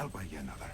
I'll buy you another.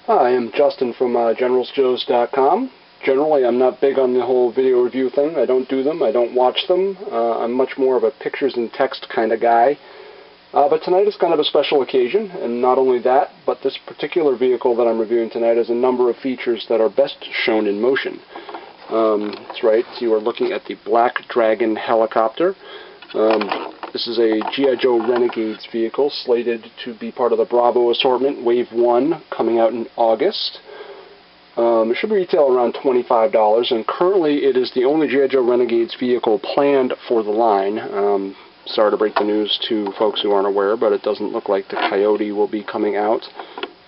Hi, I'm Justin from GeneralsJoes.com. Generally, I'm not big on the whole video review thing. I don't do them. I don't watch them. I'm much more of a pictures and text kind of guy. But tonight is kind of a special occasion, and not only that, but this particular vehicle that I'm reviewing tonight has a number of features that are best shown in motion. That's right, you are looking at the Black Dragon helicopter. This is a G.I. Joe Renegades vehicle slated to be part of the Bravo assortment, Wave 1, coming out in August. It should retail around $25, and currently it is the only G.I. Joe Renegades vehicle planned for the line. Sorry to break the news to folks who aren't aware, but it doesn't look like the Coyote will be coming out.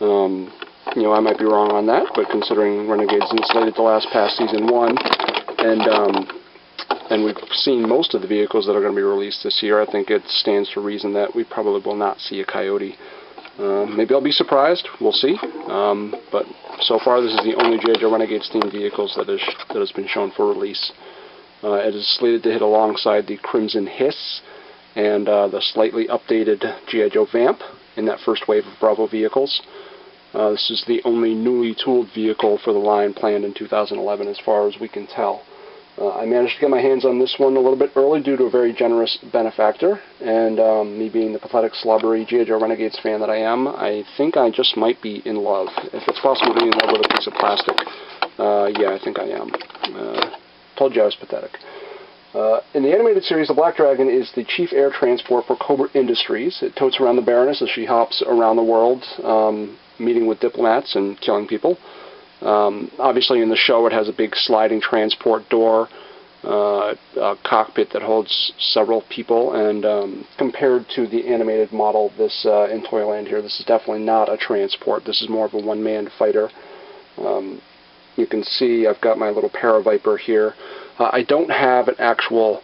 I might be wrong on that, but considering Renegades is slated to last past Season 1, and we've seen most of the vehicles that are going to be released this year, I think it stands to reason that we probably will not see a Coyote. Maybe I'll be surprised. We'll see. But so far, this is the only G.I. Joe Renegades themed vehicles that has been shown for release. It is slated to hit alongside the Crimson Hiss and the slightly updated G.I. Joe Vamp in that first wave of Bravo vehicles. This is the only newly tooled vehicle for the line planned in 2011 as far as we can tell. I managed to get my hands on this one a little bit early due to a very generous benefactor, and me being the pathetic, slobbery G.I. Joe Renegades fan that I am, I think I just might be in love. If it's possible to be in love with a piece of plastic, yeah, I think I am. Told you I was pathetic. In the animated series, the Black Dragon is the chief air transport for Cobra Industries. It totes around the Baroness as she hops around the world, meeting with diplomats and killing people. Obviously in the show it has a big sliding transport door, a cockpit that holds several people, and compared to the animated model in Toyland here, this is definitely not a transport. This is more of a one-man fighter. You can see I've got my little Paraviper here. I don't have an actual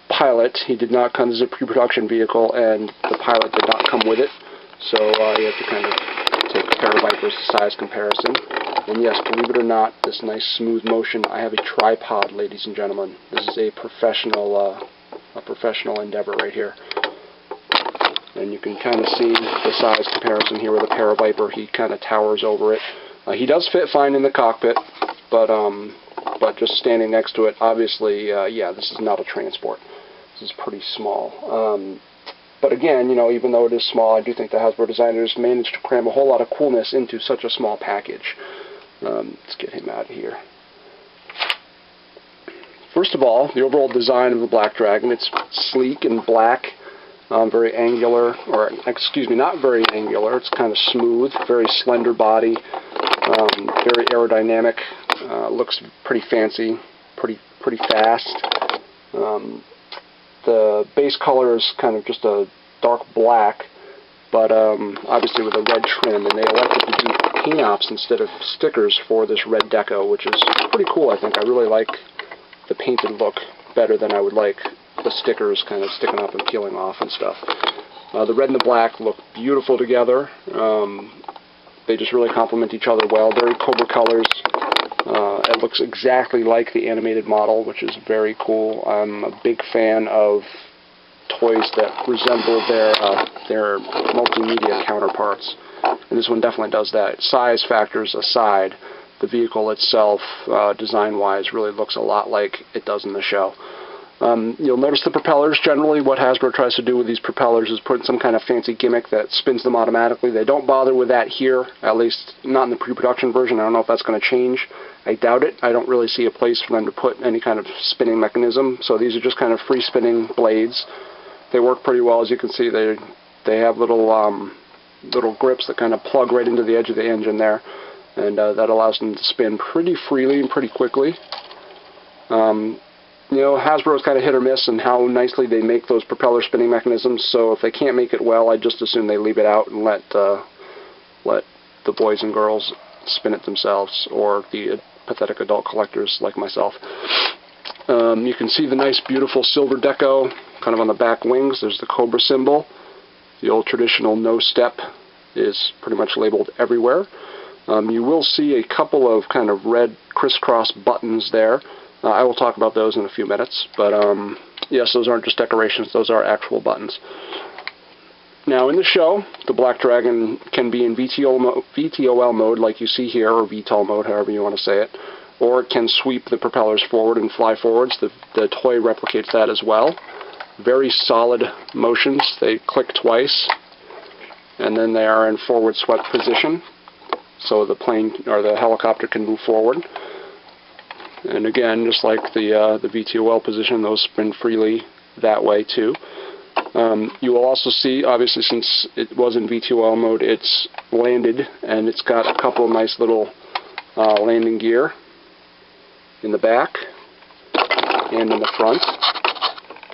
pilot. He did not come as a pre-production vehicle, and the pilot did not come with it, so you have to kind of take Paraviper's size comparison. And yes, believe it or not, this nice smooth motion, I have a tripod, ladies and gentlemen. This is a professional endeavor right here. And you can kind of see the size comparison here with a Paraviper. He kind of towers over it. He does fit fine in the cockpit, but just standing next to it, obviously, yeah, this is not a transport. This is pretty small. But again, even though it is small, I do think the Hasbro designers managed to cram a whole lot of coolness into such a small package. Let's get him out of here. First of all, the overall design of the Black Dragon, it's sleek and black, very angular, or excuse me, not very angular, it's kind of smooth, very slender body, very aerodynamic, looks pretty fancy, pretty fast. The base color is kind of just a dark black, but obviously with a red trim, and they elected to do paint-ops instead of stickers for this red deco, which is pretty cool, I think. I really like the painted look better than I would like the stickers kind of sticking up and peeling off and stuff. The red and the black look beautiful together. They just really complement each other well. Very Cobra colors. It looks exactly like the animated model, which is very cool. I'm a big fan of toys that resemble their multimedia counterparts, and this one definitely does that. Size factors aside, the vehicle itself, design-wise, really looks a lot like it does in the show. You'll notice the propellers. Generally, what Hasbro tries to do with these propellers is put some kind of fancy gimmick that spins them automatically. They don't bother with that here, at least not in the pre-production version. I don't know if that's going to change. I doubt it. I don't really see a place for them to put any kind of spinning mechanism, so these are just kind of free-spinning blades. They work pretty well, as you can see. They have little grips that kind of plug right into the edge of the engine there, and that allows them to spin pretty freely and pretty quickly. Hasbro is kind of hit or miss in how nicely they make those propeller spinning mechanisms, so if they can't make it well, I just assume they leave it out and let let the boys and girls spin it themselves, or the pathetic adult collectors like myself. You can see the nice, beautiful silver deco kind of on the back wings. There's the cobra symbol. The old traditional no step is pretty much labeled everywhere. You will see a couple of kind of red crisscross buttons there. I will talk about those in a few minutes, but yes, those aren't just decorations, those are actual buttons. Now in the show, the Black Dragon can be in VTOL mode like you see here, or VTOL mode, however you want to say it, or it can sweep the propellers forward and fly forwards. The toy replicates that as well. Very solid motions. They click twice, and then they are in forward swept position, so the plane or the helicopter can move forward. And again, just like the VTOL position, those spin freely that way too. You will also see, obviously, since it was in VTOL mode, it's landed, and it's got a couple of nice little landing gear in the back and in the front.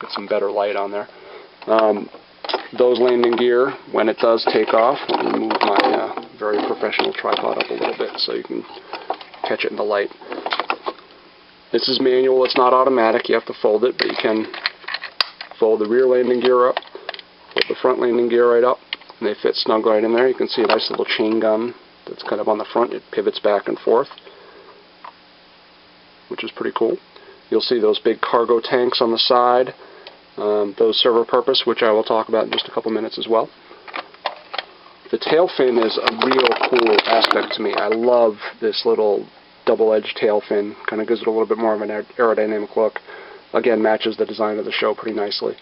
Get some better light on there. Those landing gear, when it does take off, let me move my very professional tripod up a little bit so you can catch it in the light. This is manual, it's not automatic, you have to fold it, but you can fold the rear landing gear up, fold the front landing gear right up, and they fit snug right in there. You can see a nice little chain gun that's kind of on the front. It pivots back and forth, which is pretty cool. You'll see those big cargo tanks on the side. Those serve a purpose, which I will talk about in just a couple minutes as well. The tail fin is a real cool aspect to me. I love this little double-edged tail fin. Kind of gives it a little bit more of an aerodynamic look. Again, matches the design of the show pretty nicely.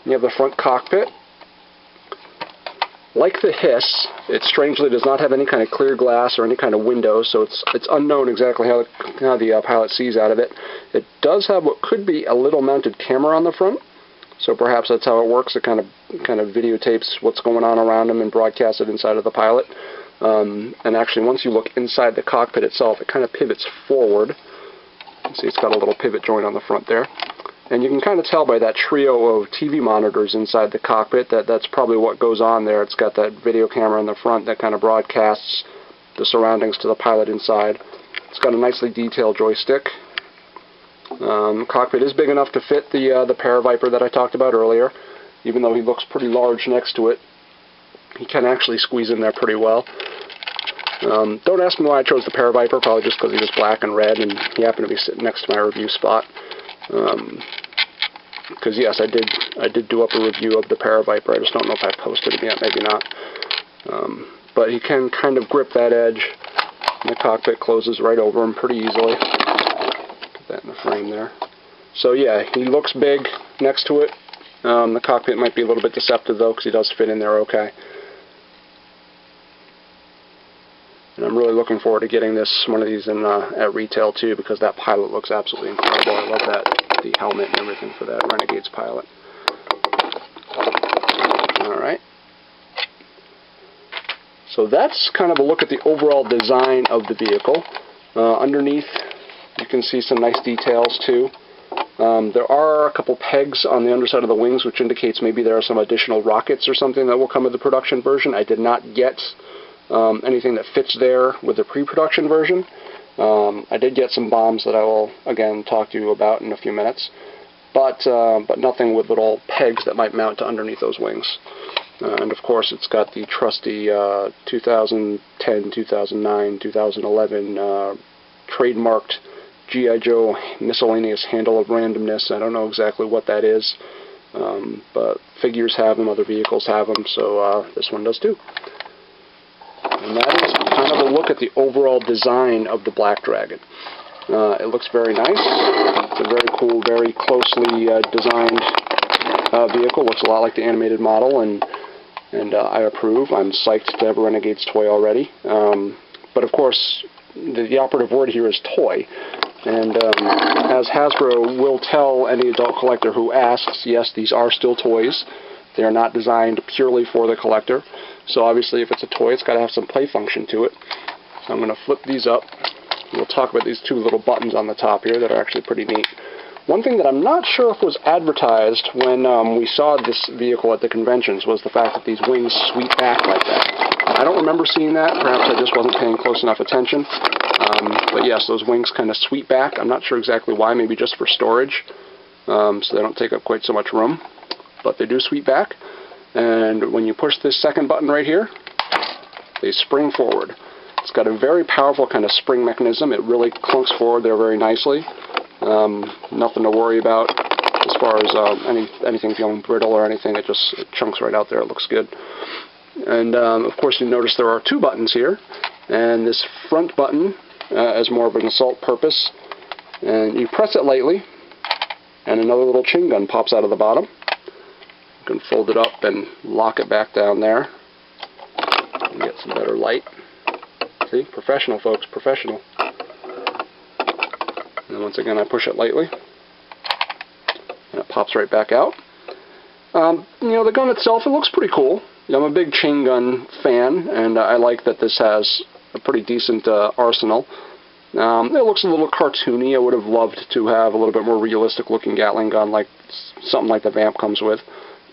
You have the front cockpit. Like the Hiss, it strangely does not have any kind of clear glass or any kind of window, so it's unknown exactly how the pilot sees out of it. It does have what could be a little mounted camera on the front, so perhaps that's how it works. It kind of videotapes what's going on around him and broadcasts it inside of the pilot. And actually, once you look inside the cockpit itself, it kind of pivots forward. You see, it's got a little pivot joint on the front there. And you can kind of tell by that trio of TV monitors inside the cockpit that that's probably what goes on there. It's got that video camera in the front that kind of broadcasts the surroundings to the pilot inside. It's got a nicely detailed joystick. The cockpit is big enough to fit the Paraviper that I talked about earlier. Even though he looks pretty large next to it, he can actually squeeze in there pretty well. Don't ask me why I chose the Paraviper, probably just because he was black and red and he happened to be sitting next to my review spot. Because yes, I did do up a review of the Paraviper. I just don't know if I posted it yet, maybe not. But he can kind of grip that edge, and the cockpit closes right over him pretty easily. Put that in the frame there. So yeah, he looks big next to it. The cockpit might be a little bit deceptive though, because he does fit in there okay. And I'm really looking forward to getting one of these in at retail too, because that pilot looks absolutely incredible. I love the helmet and everything for that Renegades pilot. Alright. So that's kind of a look at the overall design of the vehicle. Underneath, you can see some nice details too. There are a couple pegs on the underside of the wings, which indicates maybe there are some additional rockets or something that will come with the production version. I did not get anything that fits there with the pre-production version. I did get some bombs that I will, again, talk to you about in a few minutes, but nothing with little pegs that might mount to underneath those wings. And of course, it's got the trusty 2010, 2009, 2011 trademarked G.I. Joe miscellaneous handle of randomness. I don't know exactly what that is, but figures have them, other vehicles have them, so this one does too. And that is kind of a look at the overall design of the Black Dragon. It looks very nice. It's a very cool, very closely designed vehicle. Looks a lot like the animated model, and I approve. I'm psyched to have a Renegades toy already. But of course, the operative word here is toy. And as Hasbro will tell any adult collector who asks, yes, these are still toys. They are not designed purely for the collector. So obviously, if it's a toy, it's got to have some play function to it. So I'm going to flip these up. We'll talk about these two little buttons on the top here that are actually pretty neat. One thing that I'm not sure if was advertised when we saw this vehicle at the conventions was the fact that these wings sweep back like that. I don't remember seeing that. Perhaps I just wasn't paying close enough attention. But yes, those wings kind of sweep back. I'm not sure exactly why. Maybe just for storage, so they don't take up quite so much room. But they do sweep back. And when you push this second button right here, they spring forward. It's got a very powerful kind of spring mechanism. It really clunks forward there very nicely. Nothing to worry about as far as anything feeling brittle or anything. It chunks right out there. It looks good. And of course you notice there are two buttons here, and this front button is more of an assault purpose, and you press it lightly and another little chain gun pops out of the bottom. You can fold it up and lock it back down there and get some better light. See? Professional, folks, professional. And then once again I push it lightly and it pops right back out. You know, the gun itself, it looks pretty cool. You know, I'm a big chain gun fan, and I like that this has a pretty decent arsenal. It looks a little cartoony. I would have loved to have a little bit more realistic looking Gatling gun, like something like the Vamp comes with.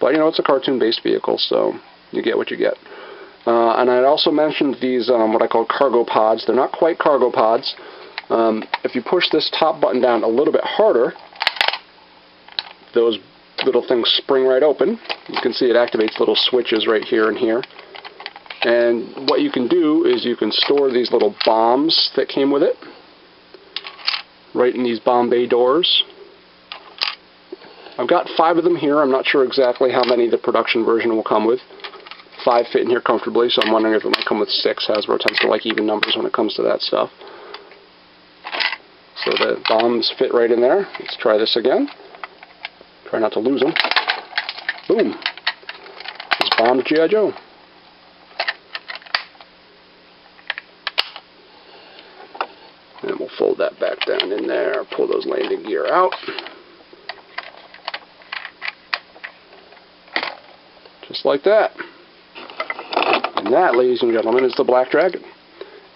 But you know, it's a cartoon-based vehicle, so you get what you get. And I also mentioned these what I call cargo pods. They're not quite cargo pods. If you push this top button down a little bit harder, those little things spring right open. You can see it activates little switches right here and here. And what you can do is you can store these little bombs that came with it right in these bomb bay doors. I've got 5 of them here. I'm not sure exactly how many the production version will come with. 5 fit in here comfortably, so I'm wondering if it might come with 6. Hasbro tends to like even numbers when it comes to that stuff. So the bombs fit right in there. Let's try this again. Try not to lose them. Boom. Just bombed G.I. Joe. And we'll fold that back down in there. Pull those landing gear out. Just like that. And that, ladies and gentlemen, is the Black Dragon.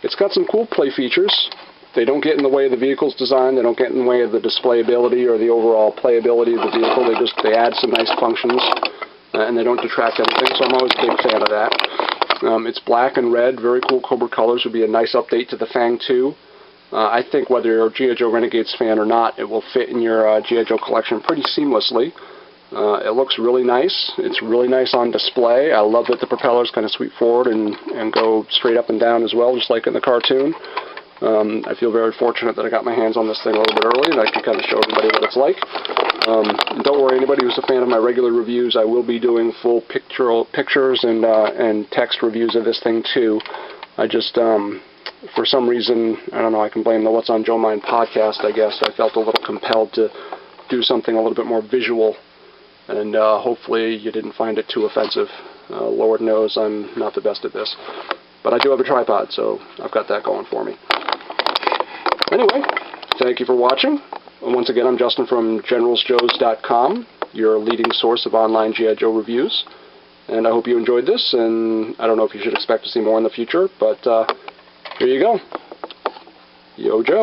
It's got some cool play features. They don't get in the way of the vehicle's design. They don't get in the way of the displayability or the overall playability of the vehicle. They add some nice functions, and they don't detract anything, so I'm always a big fan of that. It's black and red, very cool Cobra colors. Would be a nice update to the Fang 2. I think whether you're a G.I. Joe Renegades fan or not, it will fit in your G.I. Joe collection pretty seamlessly. It looks really nice. It's really nice on display. I love that the propellers kind of sweep forward and go straight up and down as well, just like in the cartoon. I feel very fortunate that I got my hands on this thing a little bit early and I can kind of show everybody what it's like. Don't worry, anybody who's a fan of my regular reviews, I will be doing full pictures and text reviews of this thing too. I just, for some reason, I don't know, I can blame the What's on Joe Mind podcast, I guess. I felt a little compelled to do something a little bit more visual, and hopefully you didn't find it too offensive. Lord knows I'm not the best at this. But I do have a tripod, so I've got that going for me. Anyway, thank you for watching. Once again, I'm Justin from GeneralsJoes.com, your leading source of online G.I. Joe reviews. And I hope you enjoyed this, and I don't know if you should expect to see more in the future, but here you go. Yo, Joe.